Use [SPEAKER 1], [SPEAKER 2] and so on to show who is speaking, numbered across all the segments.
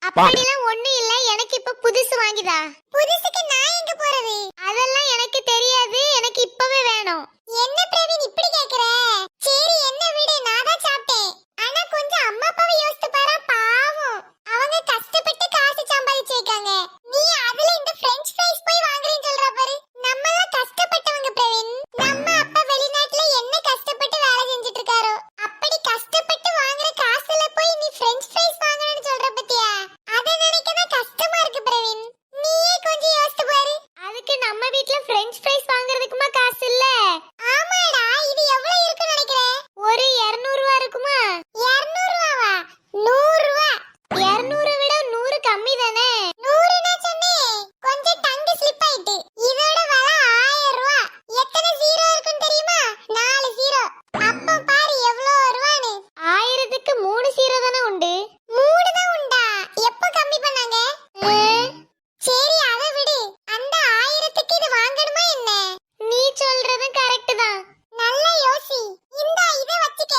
[SPEAKER 1] அப்படிலாம் ஒண்ணு இல்ல, எனக்கு இப்ப புதுசு வாங்கிதா. புதுசுக்கு நான் எங்க போறது? அதெல்லாம் எனக்கு தெரியாது, எனக்கு இப்பவே வேணும். என்ன பிரவீன் இப்படி கேக்குற? சரி என்ன விடு, நான் தான் சாப்பிட்டேன். ஆனா கொஞ்சம் அம்மா அப்பாவை யோசித்து பாரு, பாவம். அவங்க கஷ்டப்பட்டு காசு சம்பாதிச்சு வைக்காங்க. நீ அதுல இந்த பிரெஞ்ச் ஃப்ரைஸ் போய் வாங்குறேன்னு சொல்ற பாரு. நம்ம எல்லாம் கஷ்டப்பட்டவங்க பிரவீன். நம்ம அப்பா வெளிநாட்டுல என்ன கஷ்டப்பட்டு வேலை செஞ்சுட்டு இருக்காரோ, அப்படி கஷ்டப்பட்டு வாங்குற காசுல போய் நீ பிரெஞ்ச் ஃப்ரைஸ் வாங்கணும்னு சொல்ற பத்தியா? அத நினைக்கதான் கஷ்டமா இருக்கு பிரவீன். நீயே கொஞ்சம் யோசித்து பாரு. அதுக்கு நம்ம வீட்ல பிரெஞ்ச் ஃப்ரைஸ் வாங்குறதுக்குமா காசு இல்ல? ஆமாடா, இது எவ்வளவு இருக்குன்னு நினைக்கிற? ஒரு 200 ரூபாய் இருக்குமா? 200 ரூபாவா? 100 ரூபாய். 200 விட 100 கம்மி தானே? 100 நான் சொன்னேன், கொஞ்சம் டங்கு ஸ்லிப் ஆயிட்டு. இதோட விலை 1000 ரூபாய். எத்தனை ஜீரோ இருக்குன்னு தெரியுமா? 4 ஜீரோ. அப்ப பாரு எவ்வளவு ரூபான்னு. 1000க்கு 3 ஜீரோ தானே உண்டு. 3 தான் உண்டா? எப்ப கம்மி பண்ணாங்க? சரி அத விடு. அந்த 1000க்கு இது வாங்கணுமா என்ன? நீ சொல்றதும் கரெக்ட் தான். நல்லா யோசி. இந்த இத வச்சுக்க.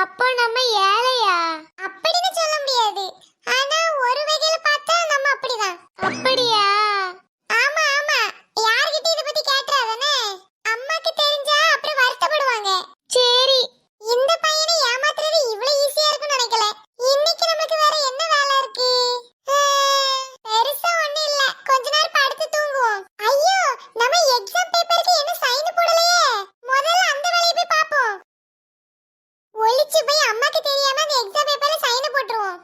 [SPEAKER 1] அப்போ நம்ம ஏழையா? அப்படின்னு சொல்ல முடியாது. ஆனா ஒரு வகையில பார்த்தா நம்ம அப்படிதான். அப்படியா? ஆமா ஆமா. யார்கிட்ட இத பத்தி கேட்றாதானே? அம்மாக்கு தெரிஞ்சா அப்புறம் வருத்தப்படுவாங்க. சரி, இந்த பையனை ஏமாத்துறது இவ்வளவு ஈஸியா இருக்குன்னு நினைக்கல. இன்னைக்கு நமக்கு வேற என்ன வேலை இருக்கு? பெருசா ஒண்ணு இல்ல, கொஞ்ச நேரம் படுத்து தூங்குவோம். ஐயோ, நம்ம எக்ஸாம் பேப்பருக்கு என்ன சைன் போடலையே. முதல்ல அந்த வேலையை போய் பாப்போம். ஒளிச்சு போய் அம்மாக்கு தெரியாம அந்த எக்ஸாம் பேப்பர்ல சைன் போட்டுருவோம்.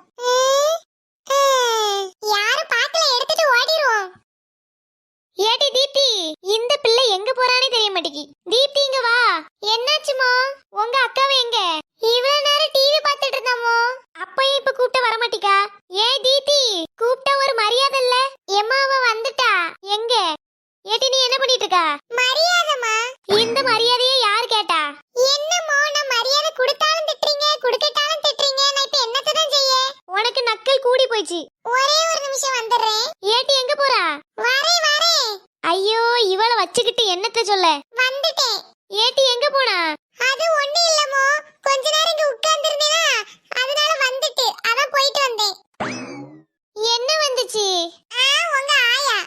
[SPEAKER 1] யாரும் பார்க்கல, எடுத்துட்டு ஓடிடுவோம். ஏடி தீப்தி, இந்த பிள்ளை எங்க போறானே தெரிய மாட்டேங்கி. தீப்தி இங்க வா. என்னாச்சுமா? உங்க அக்காவை எங்க? இவ்வளவு நேரம் டிவி பார்த்துட்டு இருந்தாமோ, அப்பயும் இப்ப கூப்பிட்ட வர மாட்டிக்கா? ஏன் தீப்தி, கூப்பிட்ட ஒரு மரியாதை இல்ல? எம்மா அவ வந்துட்டா. எங்க? ஏடி நீ என்ன பண்ணிட்டு இருக்கா? மரியாதைமா. இந்த மரியாதையை யார் கேட்டா? என்னமோ நான் மரியாதை கொடுத்தாலும் திட்டுறீங்க, கொடுக்கட்டாலும் திட்டுறீங்க. நான் இப்ப என்னத்த தான் செய்ய? உனக்கு நக்கல் கூடி போயிடுச்சு. ஒரே ஒரு நிமிஷம் வந்துடுறேன். ஏடி எங்க போறா? வரேன் வரேன். ஐயோ, இவளை வச்சுக்கிட்டு என்னத்த சொல்ல? வந்துட்டேன். ஏடி எங்க போனா? அது ஒண்ணு இல்லமோ, கொஞ்ச நேரம் இங்க உட்கார்ந்திருந்தேனா, அதனால வந்துட்டு அதான் போயிட்டு வந்தேன். என்ன வந்துச்சு? உங்க ஆயா.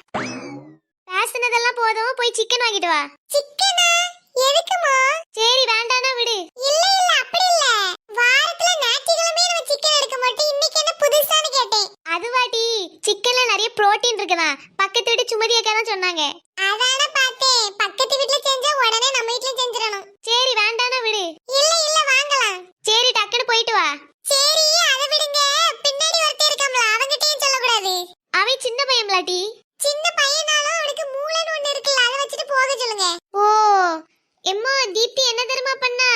[SPEAKER 1] பேசுனதெல்லாம் போதும், போய் சிக்கன் வாங்கிட்டு வா. சிக்கனா? எதுக்குமா? சரி வேண்டானா விடு. இல்ல இல்ல அப்படி இல்ல, வாரத்துல ஞாயிற்றுக்கிழமை நம்ம சிக்கன் எடுக்க மாட்டோம். இன்னைக்கு என்ன புதுசான்னு கேட்டேன். அதுவாடி, சிக்கன்ல நிறைய புரோட்டீன் இருக்குதா. பக்கத்து வீட்டு சுமதி அக்கா தான் சொன்னாங்க. அதான பார்த்தேன், பக்கத்து வீட்ல செஞ்சா உடனே நம்ம வீட்ல செஞ்சிரணும். சரி வேண்டானா விடு. இல்ல இல்ல வாங்கலாம். சரி டக்குனு போயிட்டு வா. சரி அத விடுங்க, பின்னாடி ஒருத்தர் இருக்காம்ல, அவங்கிட்டயும் சொல்ல கூடாது. அவன் சின்ன பையன்லாட்டி. சின்ன பையனாலும் அவனுக்கு மூளைன்னு ஒண்ணு இருக்குல்ல, அத வச்சிட்டு போக சொல்லுங்க. ஓ எம்மா, தீப்தி என்ன தெரியுமா பண்ணா?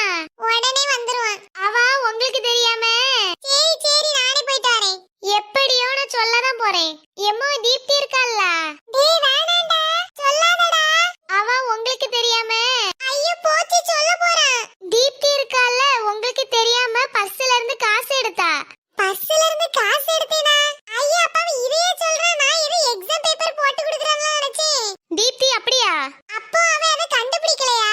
[SPEAKER 1] உடனே வந்துருவான். அவ உங்களுக்கு தெரியாம. சரி சரி நானே போயிட்டு வரேன். எப்படியோ நான் சொல்லதான் போறேன். எம்மா தீப்தி இருக்கால்ல? டேய் வேணாம்டா, சொல்லாதடா. அவ உங்களுக்கு தெரியாம. ஐயோ போச்சு, சொல்ல போறேன். தீப்தி இருக்கால்ல, உங்களுக்கு தெரியாம பர்ஸ்ல இருந்து காசு எடுத்தா. பர்ஸ்ல இருந்து காசு எடுத்தேனா? ஐயோ அப்பா இதையே சொல்றா. நான் இது எக்ஸாம் பேப்பர் போட்டு கொடுக்கறானே நினைச்சேன். தீப்தி அப்படியா? அப்போ அவன் அத கண்டுபிடிக்கலையா?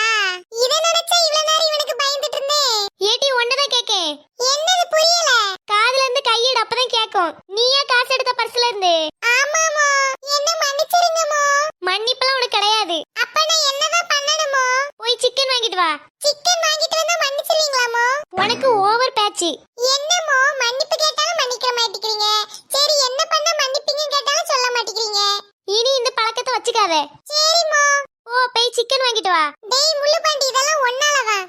[SPEAKER 1] இத நினைச்சா இவ்வளவு நேரம் இவனுக்கு பயந்துட்டு இருந்தேன். ஏடி ஒண்ணதான் கேக்கேன். என்னது புரியல? காதுல இருந்து கையிட அப்பதான் கேக்கும். நீயா காசு எடுத்த பர்ஸ்ல இருந்து? ஆமாமோ. என்ன மன்னிச்சிருங்கமோ. மன்னிப்பெல்லாம் உனக்கு கிடையாது. அப்ப நான் என்னதான் பண்ணணுமோ? போய் சிக்கன் வாங்கிட்டு வா. சிக்கன் வாங்கிட்டு வந்தா மன்னிச்சிருவீங்களாமோ? உனக்கு ஓவர் பேட்ச். என்னமோ மன்னிப்பு கேட்டாலும் மன்னிக்க மாட்டேங்கிறீங்க. சரி என்ன பண்ண மன்னிப்பீங்க கேட்டாலும் சொல்ல மாட்டேங்கிறீங்க. இனி இந்த பழக்கத்தை வச்சுக்காத. சரிமோ. ஓ போய் சிக்கன் வாங்கிட்டு வா. டேய் முள்ளு பாண்டி, இதெல்லாம் ஒன்னாலதான்.